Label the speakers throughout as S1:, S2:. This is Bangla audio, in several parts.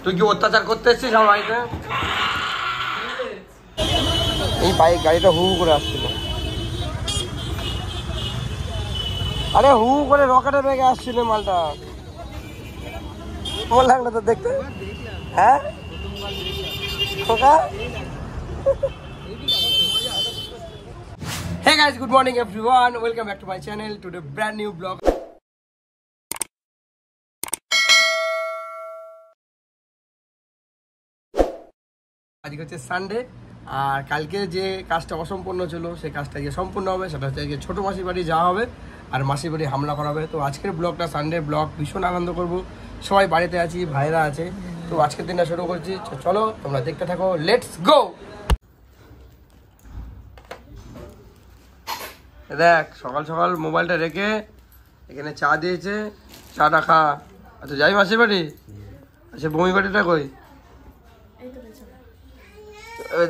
S1: তুই কি অত্যাচার করতে এসছিস আমার বাড়িতে? এই বাইক গাড়িটা হু করে আসছিল, আরে হু করে রকেটের বেগে আসছিল মালটা। কেমন লাগলো তো দেখতে? হ্যাঁ Hey guys, good morning everyone. Welcome back to my channel to the brand new vlog. আজকে হচ্ছে সানডে, আর কালকে যে কাজটা অসম্পূর্ণ ছিল সেই কাজটা আজকে সম্পূর্ণ হবে। সেটা হচ্ছে আজকে ছোটো মাসির বাড়ি যাওয়া হবে আর মাসির বাড়ি হামলা করা হবে। তো আজকের ব্লগটা সানডে ব্লগ, ভীষণ আনন্দ করব, সবাই বাড়িতে আছি, ভাইরা আছে। তো আজকের দিনটা শুরু করছি, চলো তোমরা দেখতে থাকো, লেটস গো। দেখ সকাল সকাল মোবাইলটা রেখে এখানে চা দিয়েছে, চাটা খা। আচ্ছা যাই মাসির বাড়ি। আচ্ছা বমি বাড়িটা কই?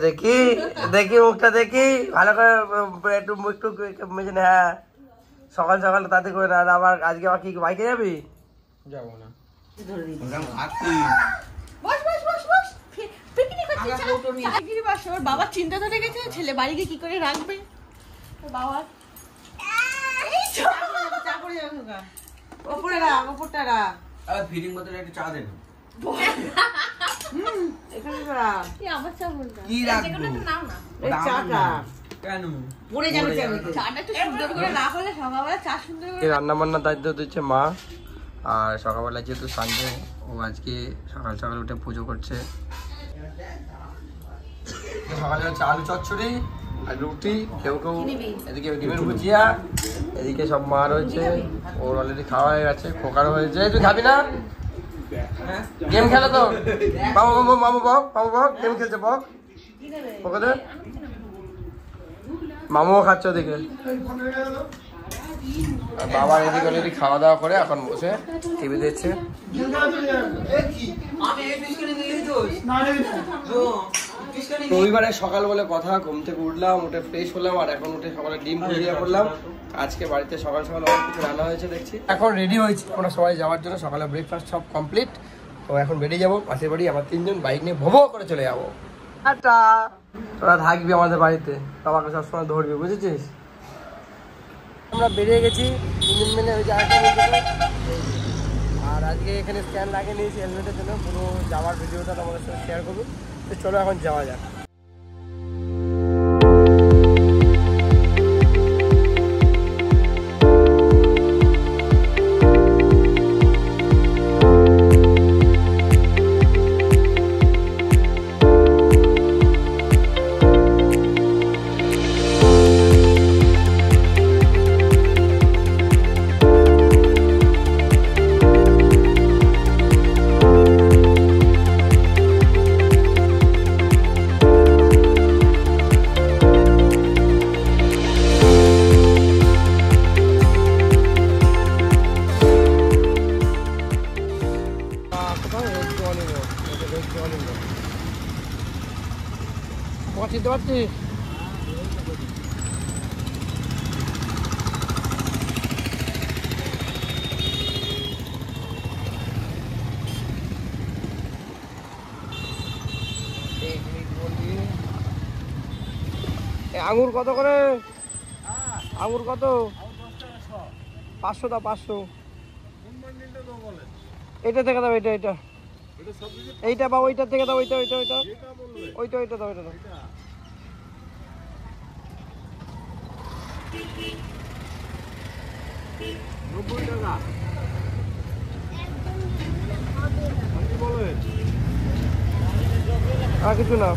S1: দেখি দেখি মুখটা দেখি ভালো করে, একটু একটু মেজে নে। হ্যাঁ সকাল সকাল তাতে করে না, আবার আজকে আবার কি বাইকে যাবি? যাবো না।
S2: বাবার চিন্তা ধরে গেছে, ছেলে বাড়ি গিয়ে কি করে রাখবে। বাবার ওপরে রাখ, ওপরটা রাখ।
S1: ফিডিং বোতলে একটু চা দেন। রান্না বান্নার দায়িত্ব দিচ্ছে মা। আর সকালবেলা যেহেতু সানডে, ও আজকে সকাল সকাল উঠে পুজো করছে। সকালে হচ্ছে আলু চচ্চড়ি আর রুটি, কেউ কেউ এদিকে ডিমের ভুজিয়া, এদিকে সব মা রয়েছে। ওর অলরেডি খাওয়া হয়ে গেছে, খোকারও হয়েছে। তুই খাবি না? গেম খেলো তো মামু মামু মামু বক, মামু বক গেম খেলছে, বক ওকে দে। মামুও খাচ্ছে ওদিকে। আর বাবার এদিকে অলরেডি খাওয়া দাওয়া করে এখন বসে টিভি দেখছে। রবিবারে সকাল বলে কথা, ঘুম থেকে উঠলাম, উঠে ফ্রেশ হলাম, আর এখন উঠে সকালে ডিম ভুজিয়া করলাম। আজকে বাড়িতে সকাল সকাল অনেক কিছু রান্না হয়েছে দেখছি। এখন রেডি হয়েছি আমরা সবাই যাওয়ার জন্য, সকালে ব্রেকফাস্ট সব কমপ্লিট। তো এখন বেরিয়ে যাবো পাশের বাড়ি, আমার তিনজন বাইক নিয়ে ভোভো করে চলে যাবো। আচ্ছা তোরা থাকবি আমাদের বাড়িতে, বাবাকে সবসময় ধরবি, বুঝেছিস? আমরা বেরিয়ে গেছি তিনজন মিলে ওই জায়গাটা। আর আজকে এখানে স্ট্যান্ড লাগিয়ে নিয়েছি হেলমেটের জন্য, পুরো যাওয়ার ভিডিওটা তোমাদের সাথে শেয়ার করবো। তো চলো এখন যাওয়া যাক। চিনতে পারছিস? আঙুর কত করে? আঙুর কত? 500 দাও, 500। এটা থেকে দাও, এটা এটা এইটা বা ওইটা থেকে দাও, ওইটা ওইটা ওইটা ওইটা ওইটা দাও, এটা দাও। 90 টাকা আর কিছু না।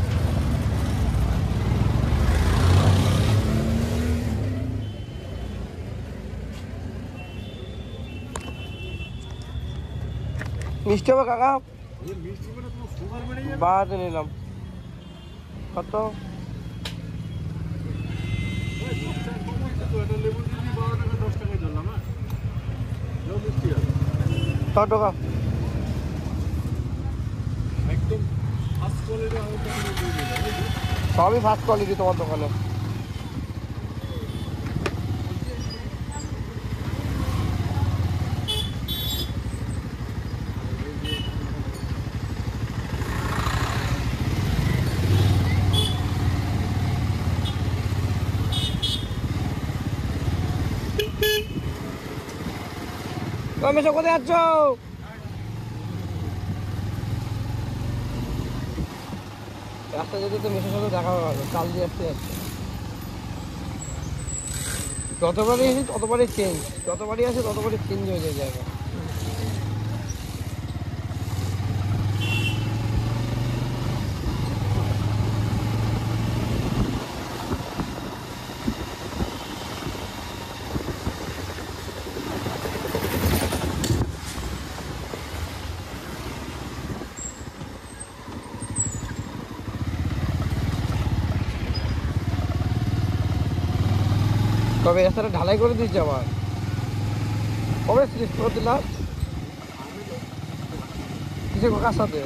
S1: মিষ্টি হবে কাকা? বাড়াতে নিলাম। কত? টাকা একদম ফার্স্ট কোয়ালিটি। সবই ফার্স্ট কোয়ালিটি তোমার দোকানে। তুমি সব কোথায় যাচ্ছ? রাস্তা যেতে তো মেসের সাথে দেখা হবে, কাল দিয়ে আসতে যাচ্ছে। যতবারই এসে ততবারই চেঞ্জ, যতবারই আসে ততবারই চেঞ্জ হয়ে যায় জায়গা। তবে রাস্তাটা ঢালাই করে দিচ্ছে আবার। কবে স্লিপ করে দিলাম কিসে কার সাথে?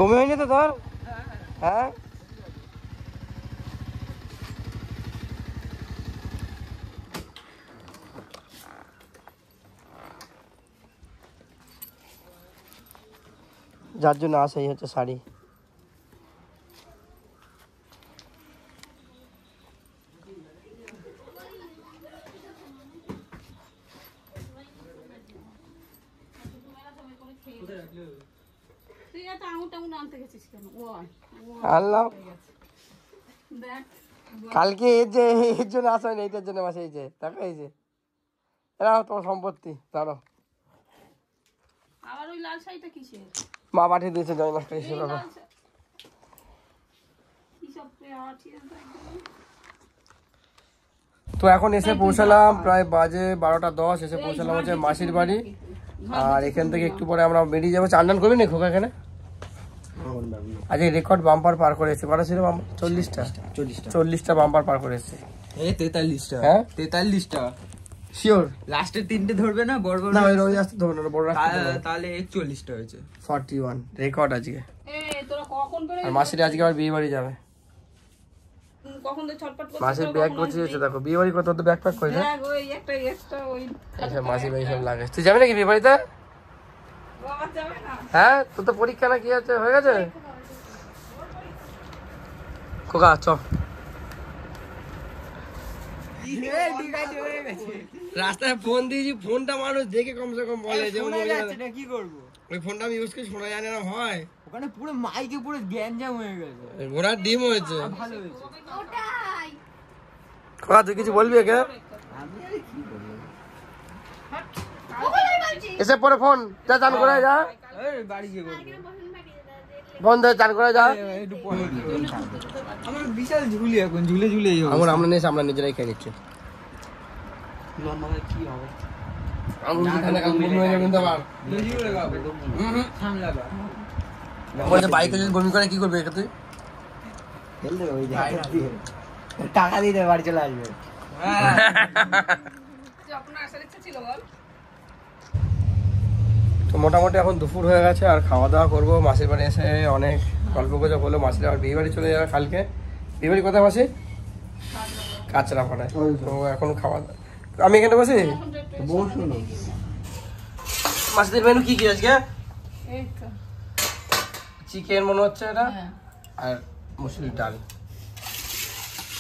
S1: বমি হয়নি তো তোর? হ্যাঁ যার জন্য আসে এই হচ্ছে শাড়ি। আনলাম কালকে এর জন্য আসা হয়নি, এইটার জন্য মাসে এই যে দেখো, এই যে এরা তোমার সম্পত্তি। ধরো
S2: আবার ওই লাল শাড়িটা কিসের?
S1: মা পাঠিয়ে দিয়েছে জয় মাসটা হিসেবে। তো এখন এসে পৌঁছালাম, প্রায় বাজে 12:10, এসে পৌঁছালাম হচ্ছে মাসির বাড়ি। আর এখান থেকে একটু পরে আমরা বেরিয়ে যাবো। চান করবি না খোকা এখানে? আজ এই রেকর্ড বাম্পার পার করে এসেছে। কটা ছিল? 40টা বাম্পার পার করে এসেছে।
S3: 43টা।
S1: হ্যাঁ
S3: 43টা
S1: শিওর।
S3: লাস্টের 3টে ধরবে না, বড় বড়
S1: না ওই রোজ আসতে ধরো না, বড় রাখতে ধরো।
S3: তাহলে 41টা হয়েছে।
S1: 41 রেকর্ড আজকে।
S2: তোরা কখন করে
S1: আর মাসির আজকে আবার বিয়ে বাড়ি যাবে।
S2: কখন তো ছটপট করছিস?
S1: মাসির ব্যাগ গুছিয়েছে দেখো, বিয়ে বাড়ি কত তো ব্যাগ প্যাক করে।
S2: ব্যাগ ওই একটা এক্সট্রা ওই
S1: আচ্ছা মাসি ভাই সব লাগে। তুই যাবি নাকি বিয়ে বাড়িতে?
S2: বাবা যাবে না।
S1: হ্যাঁ তোর তো পরীক্ষা না কি আছে, হয়ে গেছে? খোকা চ। রাস্তায় ফোন দিয়েছি, ফোনটা মানুষ দেখে কমসে কম বলে যে
S3: কি করবো?
S1: ওই ফোনটা আমি ইউজ করি, শোনা জানে না হয়।
S3: ওখানে পুরো মাইকে পুরো গ্যাঞ্জাম হয়ে গেছে।
S1: ঘোড়ার ডিম হয়েছে।
S3: ভালো হয়েছে।
S1: খোকা তুই কিছু বলবি একে?
S3: আমি আর কি বলবো?
S1: এসে পরে ফোন যা, চান করে যা,
S3: এই বাড়ি গিয়ে বলবো।
S1: ফোন ধরে চান করে যা।
S3: একটু পরে আমার বিশাল ঝুলি, এখন ঝুলে ঝুলে
S1: আমরা নিজেরাই খেয়ে নিচ্ছি।
S3: নরমাল কি হবে?
S1: বাইকে যদি বমি করে কি করবে তুই?
S3: টাকা দিতে বাড়ি চলে আসবে।
S2: আপনার আসার ইচ্ছা ছিল বল?
S1: তো মোটামুটি এখন দুপুর হয়ে গেছে আর খাওয়া দাওয়া করবো। মাসির বাড়ি এসে অনেক গল্প গুজব হলো। মাসির আবার বিয়ে বাড়ি চলে যাবে কালকে। বিয়ে বাড়ি কোথায় মাসি? কাঁচরাপাড়ায়। তো এখন খাওয়া দাওয়া আমি এখানে বসি। মাসিদের মেনু কি কি আজকে?
S2: এই তো
S1: চিকেন মনে হচ্ছে এটা,
S2: হ্যাঁ,
S1: আর মুসুরির ডাল।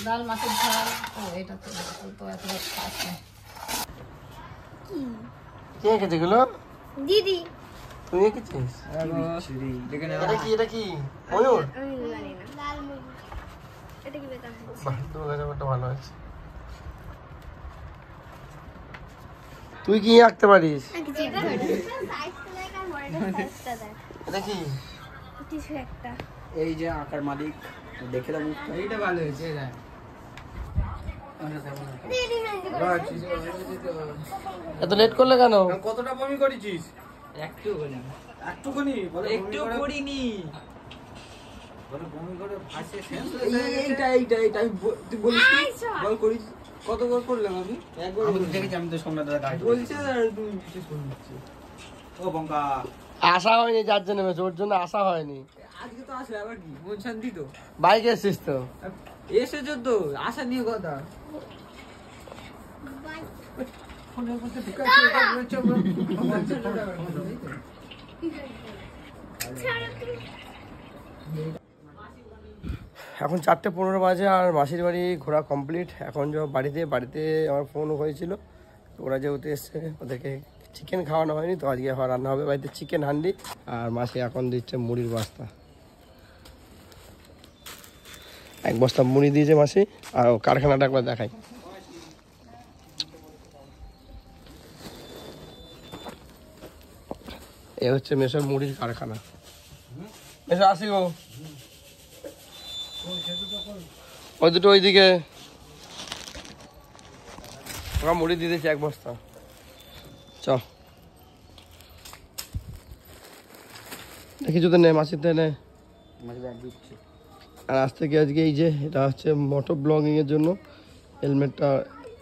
S2: ডাল মাছের ঝাল। ও এটা তো তো এত খাস না।
S1: কে খেতে গেলো?
S4: দিদি
S1: তুই এঁকেছিস? এটা কি ময়ূর?
S4: লাল মুরগি এটা কি বেকার
S1: বাহ, তোর কাছে ব্যাপারটা ভালো আছে। তুই কি আঁকতে পারিস?
S4: কিছু একটা সাইজ লাইক আর মডেলটা সাইজটা দেখ
S1: এটা কি?
S4: কিছু একটা
S3: এই যে আকার মালিক দেখে দাও, এইটা ভালো হয়েছে।
S1: এত লেট করলে কেন?
S3: কতটা বমি করেছিস? একটু করিনি। বমি করে ভাসে এইটা তুই বলিস বল করিস কত বার করলাম আমি? একবার দেখেছি আমি তো সোমনাথ দাদা গাড়ি বলছে আর তুমি কিছু শুনছিস। ও বঙ্কা
S1: আশা হয়নি, যার জন্য ওর জন্য আশা হয়নি।
S3: আজকে তো আসলে আবার কি মন শান্তি তো
S1: বাইকে এসছিস তো,
S3: এসেছো তো আশা নিয়ে কথা। ফোনের মধ্যে ঢুকাচ্ছে এটা বলছো
S1: এখন 4:15 বাজে আর মাসির বাড়ি ঘোরা কমপ্লিট। এখন যাও বাড়িতে আমার ফোন হয়েছিল, তো ওরা যেহেতু এসছে ওদেরকে চিকেন খাওয়ানো হয়নি, তো আজকে আবার রান্না হবে বাড়িতে চিকেন হান্ডি। আর মাসি এখন দিচ্ছে মুড়ির বস্তা, 1 বস্তা মুড়ি দিয়েছে মাসি। আর কারখানাটা একবার দেখাই, এ হচ্ছে মেসোর মুড়ির কারখানা। মেসো আসি গো, ওই দুটো ওইদিকে মুড়ি দিয়ে দিয়েছি 1 বস্তা। চ দেখি তো নে মাসির নে। আর আজ থেকে আজকে এই যে এটা হচ্ছে মোটো ব্লগিং এর জন্য হেলমেটটা,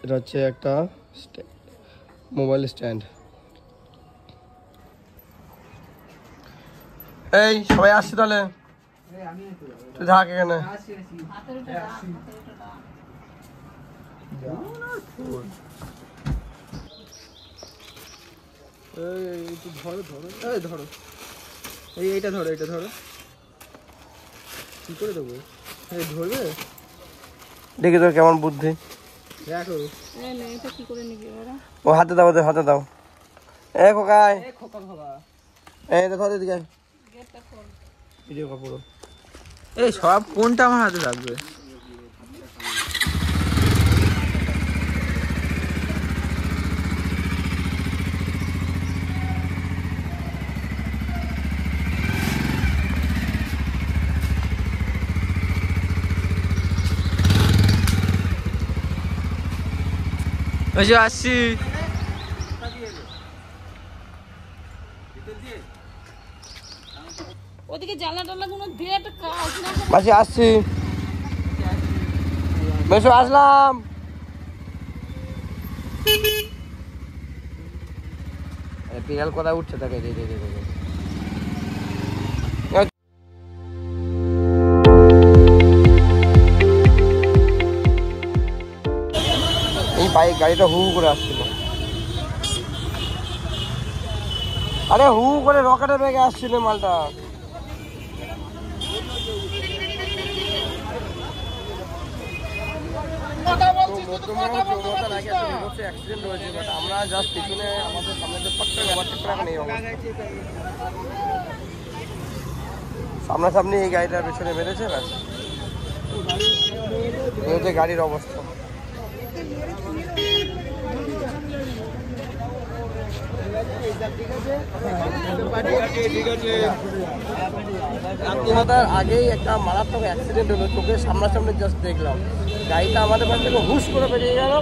S1: এটা হচ্ছে একটা মোবাইল স্ট্যান্ড। এই সবাই আসছি তাহলে, তুই থাক এখানে।
S3: এইটা ধরো কি করে দেবো? ধরবে
S1: দেখি তোর কেমন বুদ্ধি।
S3: দেখো
S1: ও হাতে দাও, ওদের হাতে দাও। এ খোকাই,
S3: খোকা খোকা
S1: এই দেখো দিকে ভিডিও পুরো।
S3: এই সব কোনটা আমার হাতে লাগবে? আসছি
S2: ওদিকে জানলা টানলা কোনো দিয়ে একটা কাজ না
S1: মাসি আসছি, মেসো আসলাম। বিড়াল কথা উঠছে তাকে এই বাইক গাড়িটা হু করে আসছিল, আরে হু করে রকেটের বেগে আসছিল মালটা। আমরা জাস্ট পিছনে আমাদের সামনে যে পট্ট এখন এই অবস্থা, সামনাসামনি এই গাড়িটার পেছনে মেরেছে, ব্যাস এই হচ্ছে গাড়ির অবস্থা। আগেই একটা মারাত্মক অ্যাক্সিডেন্ট হলো, চোখের সামনাসামনি জাস্ট দেখলাম। গাড়িটা আমাদের পাশ থেকে হুশ করে বেরিয়ে গেল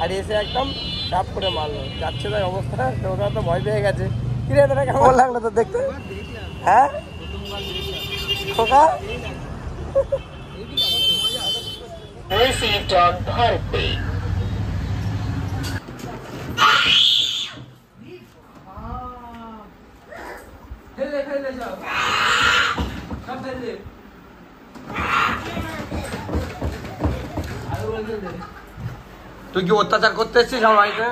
S1: আর এসে একদম চাপ করে মারলো। যাচ্ছে তাই অবস্থা, ওরা তো ভয় পেয়ে গেছে। কি রে তোরা কেমন লাগলো তো দেখতে? হ্যাঁ খোকা তুই কি অত্যাচার করতে এসছিস আমার বাড়িতে?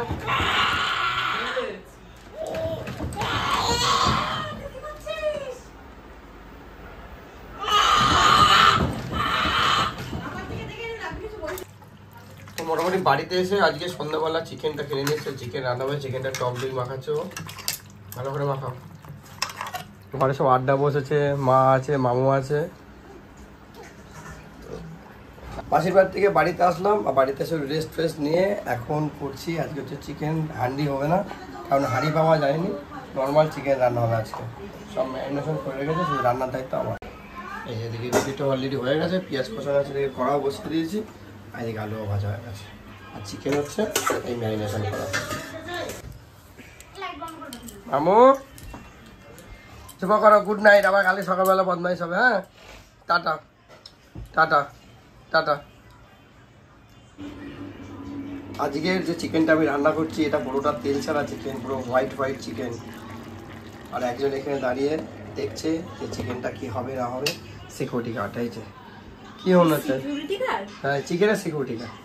S1: মোটামুটি বাড়িতে এসে আজকে সন্ধ্যাবেলা চিকেনটা কিনে নিয়েছে, চিকেন রান্না হবে, চিকেনটা টক দই মাখাচ্ছে ও, ভালো করে মাখাও। ঘরে সব আড্ডা বসেছে, মা আছে, মামু আছে। মাসির বাড়ি থেকে বাড়িতে আসলাম, বাড়িতে এসে রেস্ট ফ্রেস্ট নিয়ে এখন করছি। আজকে হচ্ছে চিকেন হান্ডি হবে না, কারণ হাঁড়ি পাওয়া যায়নি, নর্মাল চিকেন রান্না হবে আজকে। সব ম্যারিনেশন করে রেখেছে, শুধু রান্নার দায়িত্ব আমার। এই এদিকে রুটিটা অলরেডি হয়ে গেছে, পেঁয়াজ কষা আছে, এদিকে কড়াও বসিয়ে দিয়েছি, আর এদিকে আলুও ভাজা হয়ে গেছে। আর চিকেন হচ্ছে এই ম্যারিনেশন করা। মামু চুপ করো, গুড নাইট। আবার কালকে সকালবেলা বদমাইশ হবে। হ্যাঁ, টাটা টাটা টাটা। আজকের যে চিকেনটা আমি রান্না করছি এটা পুরোটা তেল ছাড়া চিকেন, পুরো হোয়াইট হোয়াইট চিকেন। আর একজন এখানে দাঁড়িয়ে দেখছে যে চিকেনটা কি হবে না হবে। সিকিউরিটি গার্ড এইছে। কি মনে হচ্ছে? হ্যাঁ, চিকেনের সিকিউরিটি গার্ড।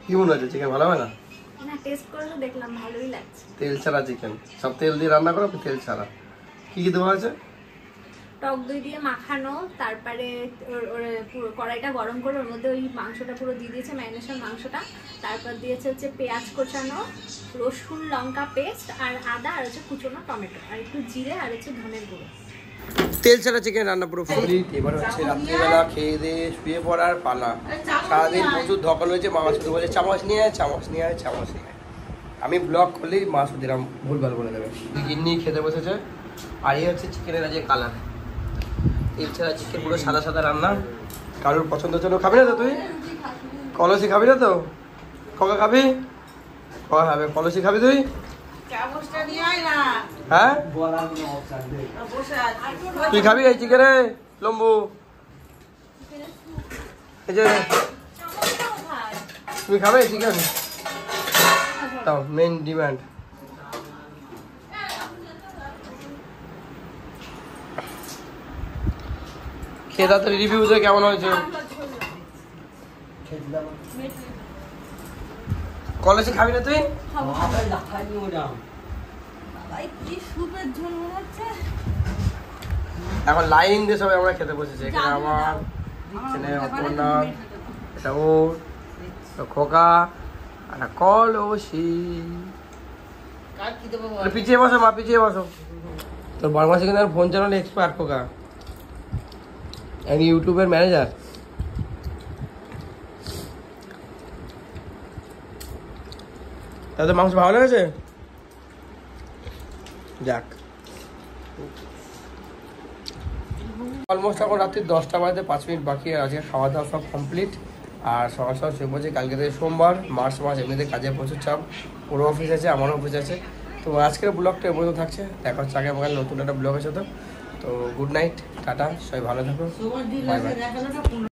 S1: কি মনে হচ্ছে চিকেন ভালো হবে না?
S4: না, টেস্ট করে দেখলাম ভালোই লাগছে।
S1: তেল ছাড়া চিকেন, সব তেল দিয়ে রান্না করো, তেল ছাড়া। কি কি দেওয়া আছে?
S4: টক দই দিয়ে মাখানো, তারপরে পুরো কড়াইটা গরম করে ওর মধ্যে ওই মাংসটা পুরো দিয়ে দিয়েছে, ম্যারিনেশন মাংসটা। তারপর দিয়েছে হচ্ছে পেঁয়াজ কোচানো, রসুন লঙ্কা পেস্ট, আর আদা, আর হচ্ছে কুচনো টমেটো, আর একটু জিরে, আর হচ্ছে ধনের গুঁড়ো।
S1: তেল ছাড়া চিকেন রান্না পুরো কমপ্লিট। এবার হচ্ছে রাত্রিবেলা খেয়ে দিয়ে শুয়ে পড়ার পালা। সারাদিন প্রচুর ধকল হয়েছে। মামা শুধু বলছে চামচ নিয়ে আয়, চামচ নিয়ে আয়, চামচ নিয়ে আয়। আমি ব্লগ করলেই মা শুধু এরকম ভুলভাল বলে দেবে। গিন্নি খেতে বসেছে। আর এই হচ্ছে চিকেনের আজকে কালার। তেল ছাড়া চিকেন পুরো সাদা সাদা রান্না। কারোর পছন্দ হচ্ছে না। খাবি না তো তুই? কলসি খাবি না তো? খোকা খাবি? খোকা খাবে। কলসি খাবি তুই? হ্যাঁ, তুই খাবি এই চিকেনে লম্বু? এই যে তুমি খাবে চিকেন? তাও মেন ডিমান্ড। খেয়ে তাড়াতাড়ি রিভিউ দে কেমন হয়েছে। কলেজে খাবি না তুই? এখন লাইন দিয়ে সবাই আমরা খেতে বসেছি। এখানে আমার এখানে অপর্ণা, এটা ওর, খোকা, আর কলসি। পিছিয়ে বসো মা, পিছিয়ে বসো। তোর বড় মাসে কিন্তু ফোন চালানো এক্সপার্ট খোকা, আমি ইউটিউবের ম্যানেজার। তাদের মাংস ভালো লেগেছে? যাক, অলমোস্ট এখন রাত্রি 10টা বাজতে 5 মিনিট বাকি। আজকে খাওয়া দাওয়া সব কমপ্লিট। আর সকাল সকাল শুয়ে পড়ছে। কালকে থেকে সোমবার, মার্চ মাস, এমনিতে কাজে প্রচুর চাপ। ওরও অফিস আছে, আমারও অফিস আছে। তো আজকের ব্লগটা এ পর্যন্ত থাকছে। দেখা হচ্ছে আগে আমার নতুন একটা ব্লগ আছে। তো গুড নাইট, টাটা, সবাই ভালো থাকো, বাই বাই।